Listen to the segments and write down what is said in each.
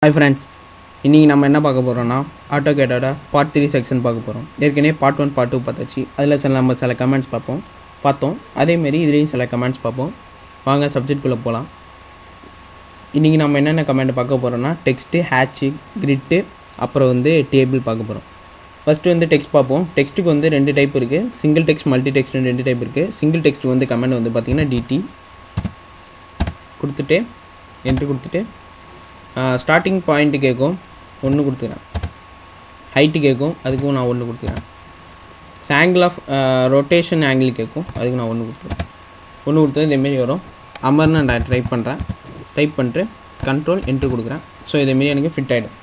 Hi friends, இன்னைக்கு நம்ம என்ன பார்க்க போறோம்னா AutoCAD பார்ட் 3 செக்ஷன் பார்க்க போறோம். ஏற்கனவே பார்ட் 1 பார்ட் 2 பார்த்தாச்சு. அதில் சில கமெண்ட்ஸ் பார்த்தோம். அதே மாதிரி இதுலயும் சில கமெண்ட்ஸ் பார்ப்போம். வாங்க சப்ஜெக்ட் குள்ள போலாம். இன்னைக்கு நம்ம என்னென்ன கமெண்ட் பார்க்க போறோம்னா டெக்ஸ்ட், ஹேட்ச், கிரிட், அப்புறம் வந்து டேபிள் பார்க்க போறோம். ஃபர்ஸ்ட் வந்து டெக்ஸ்ட் பார்ப்போம். டெக்ஸ்ட்டுக்கு வந்து ரெண்டு டைப் இருக்கு. சிங்கிள் டெக்ஸ்ட், மல்டி டெக்ஸ்ட் ரெண்டு டைப் இருக்கு. சிங்கிள் டெக்ஸ்ட் வந்து கமெண்ட் வந்து பாத்தீங்கன்னா dt கொடுத்துட்டு என்ட்ரி கொடுத்துட்டு ஸ்டார்டிங் பாயிண்ட் கேட்கும் 1 கொடுத்துக்கிறேன். ஹைட்டு கேட்கும், அதுக்கும் நான் 1 கொடுத்துக்கிறேன். ஆங்கிள் ஆஃப் ரொட்டேஷன் ஆங்கிள் கேட்கும், அதுக்கு நான் 1 கொடுத்துக்கிறேன். 1 கொடுத்தது இதேமாரி வரும். அமர்னு நான் டைப் பண்ணிட்டு கண்ட்ரோல் என்ட்ரு கொடுக்குறேன். ஸோ இதேமாரி எனக்கு ஃபிட் ஆகிடும்.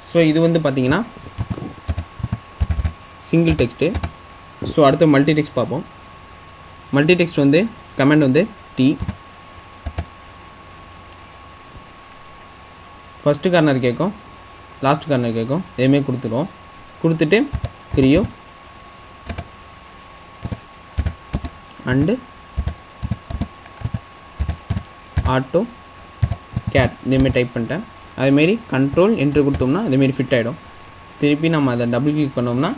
ஸோ இது வந்து பார்த்தீங்கன்னா சிங்கிள் டெக்ஸ்ட்டு. ஸோ அடுத்து மல்டி டெக்ஸ்ட் பார்ப்போம். மல்டி டெக்ஸ்ட் வந்து கமெண்ட் வந்து டி ஃபஸ்ட்டு கார்னர் கேட்கும், லாஸ்ட் கார்னர் கேட்கும். இதேமாரி கொடுத்துருவோம். கொடுத்துட்டு கிரியோ அண்டு ஆட்டோ கேட் இதேமாரி டைப் பண்ணிட்டேன். அதேமாரி கண்ட்ரோல் என்ட்ரு கொடுத்தோம்னா இதேமாரி ஃபிட் ஆகிடும். திருப்பி நம்ம அதை டபுள் கிளிக் பண்ணோம்னா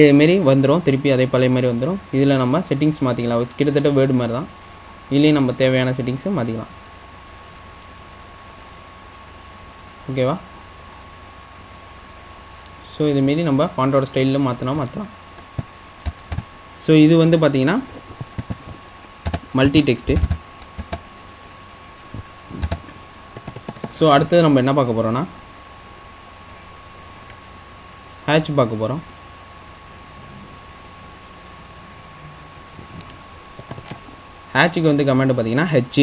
இதேமாரி வந்துடும். திருப்பி அதே பழைய மாதிரி வந்துடும். இதில் நம்ம செட்டிங்ஸ் மாற்றிக்கலாம். கிட்டத்தட்ட வேர்டு மாதிரி தான். இதுலேயும் நம்ம தேவையான செட்டிங்ஸை மாற்றிக்கலாம். ஓகேவா? ஸோ இதுமாரி நம்ம ஃபாண்டோட ஸ்டைலில் மாற்றலாம். ஸோ இது வந்து பார்த்தீங்கன்னா மல்டி டெக்ஸ்ட்டு. ஸோ அடுத்தது நம்ம என்ன பார்க்க போகிறோன்னா ஹேட்ச் பார்க்க போகிறோம். ஹேட்சுக்கு வந்து கமெண்ட் பார்த்தீங்கன்னா ஹெச்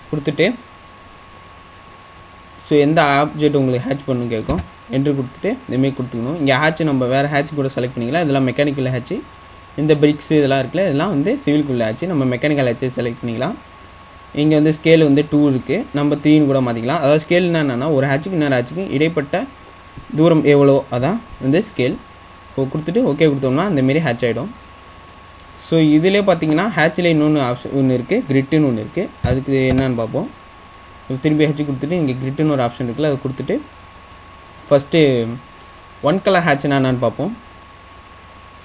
கொடுத்துட்டு ஸோ எந்த ஆப்ஜெக்ட் உங்களுக்கு ஹேட்ச் பண்ணணும் கேட்கும். என்ட்ரு கொடுத்துட்டு இதுமாரி கொடுத்துக்கணும். இங்கே ஹேட்ச் நம்ம வேறு ஹேட்ச் கூட செலக்ட் பண்ணிக்கலாம். இதெல்லாம் மெக்கானிக்கல் ஹேட்ச். இந்த பிரிக்ஸ் இதெல்லாம் இருக்குல்ல, இதெல்லாம் வந்து சிவில்குள்ள ஹேட்ச். நம்ம மெக்கானிக்கல் ஹேட்சை செலக்ட் பண்ணிக்கலாம். இங்கே வந்து ஸ்கேல் வந்து 2 இருக்குது. நம்ம 3 கூட மாற்றிக்கலாம். அதாவது ஸ்கேல்னா என்னென்னா ஒரு ஹேட்சுக்கு இன்னொரு ஹேட்சுக்கு இடைப்பட்ட தூரம் எவ்வளோ அதான் வந்து ஸ்கேல். கொடுத்துட்டு ஓகே கொடுத்தோம்னா இந்தமாரி ஹேட்ச் ஆகிடும். ஸோ இதிலே பார்த்தீங்கன்னா ஹேட்சில் இன்னொன்று ஆப்ஷன் ஒன்று இருக்குது, கிரிட்டுன்னு ஒன்று இருக்குது. அதுக்கு என்னன்னு பார்ப்போம். திரும்பி ஹேட்ச் கொடுத்துட்டு இங்கே கிரிட்டுன்னு ஒரு ஆப்ஷன் இருக்குல்ல, அதை கொடுத்துட்டு ஃபஸ்ட்டு 1 கலர் ஹேட்ச்னா என்னன்னு பார்ப்போம்.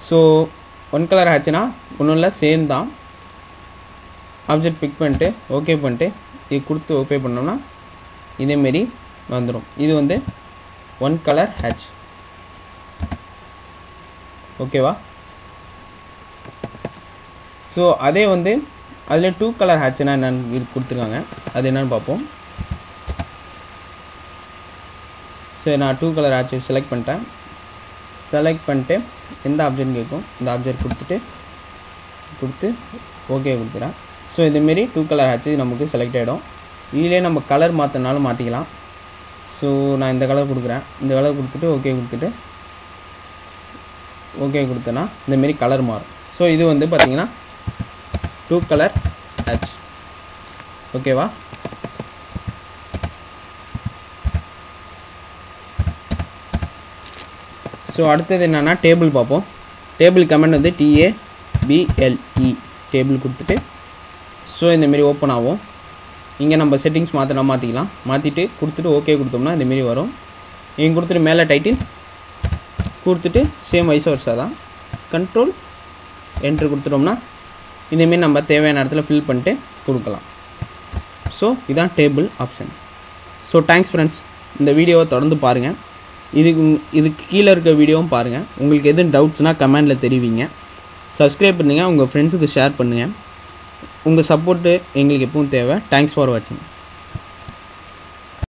ஸோ 1 கலர் ஹேட்ச்னா ஒன்றும் இல்லை, சேம் தான். ஆப்ஜெக்ட் பிக் பண்ணிட்டு ஓகே பண்ணிட்டு இது கொடுத்து ஓகே பண்ணோம்னா இதேமாரி வந்துடும். இது வந்து 1 கலர் ஹேட்ச். ஓகேவா? ஸோ அதே வந்து அதில் 2 கலர் ஹேட்ச்னா என்னென்னு கொடுத்துருக்காங்க. அது என்னென்னு பார்ப்போம். ஸோ நான் 2 கலர் ஹேட்ச் செலக்ட் பண்ணிட்டு எந்த ஆப்ஜெக்ட் கேட்கும் இந்த ஆப்ஜெக்ட் கொடுத்து ஓகே கொடுத்துறேன். ஸோ இதேமாரி 2 கலர் ஹேட்ச் நமக்கு செலக்ட் ஆகிடும். இதிலே நம்ம கலர் மாற்றினாலும் மாற்றிக்கலாம். ஸோ நான் இந்த கலர் கொடுக்குறேன். இந்த கலர் கொடுத்துட்டு ஓகே கொடுத்தேன்னா இந்தமாரி கலர் மாறும். ஸோ இது வந்து பார்த்திங்கன்னா 2 கலர் ஹேட்ச். ஓகேவா? ஸோ அடுத்தது என்னென்னா டேபிள் பார்ப்போம். டேபிள் கமெண்ட் வந்து TABLE டேபிள் கொடுத்துட்டு ஸோ இந்தமாரி ஓப்பன் ஆகும். இங்கே நம்ம செட்டிங்ஸ் மாற்றிக்கலாம். மாற்றிட்டு கொடுத்துட்டு ஓகே கொடுத்தோம்னா இந்தமாரி வரும். இங்கே கொடுத்துட்டு மேலே டைட்டில் கொடுத்துட்டு சேம் வைஸ் வர்ஸா தான் கண்ட்ரோல் என்ட்ரு கொடுத்துட்டோம்னா இதேமாரி நம்ம தேவையான இடத்துல ஃபில் பண்ணிட்டு கொடுக்கலாம். ஸோ இதான் table option. So thanks friends. இந்த வீடியோவை தொடர்ந்து பாருங்கள். இதுக்கு கீழே இருக்க வீடியோவும் பாருங்கள். உங்களுக்கு எதுவும் டவுட்ஸ்னால் கமெண்டில் தெரிவிங்க. சப்ஸ்கிரைப் பண்ணுங்கள், உங்கள் ஃப்ரெண்ட்ஸுக்கு ஷேர் பண்ணுங்கள். உங்கள் சப்போர்ட்டு எங்களுக்கு எப்பவும் தேவை. தேங்க்ஸ் ஃபார் வாட்சிங்.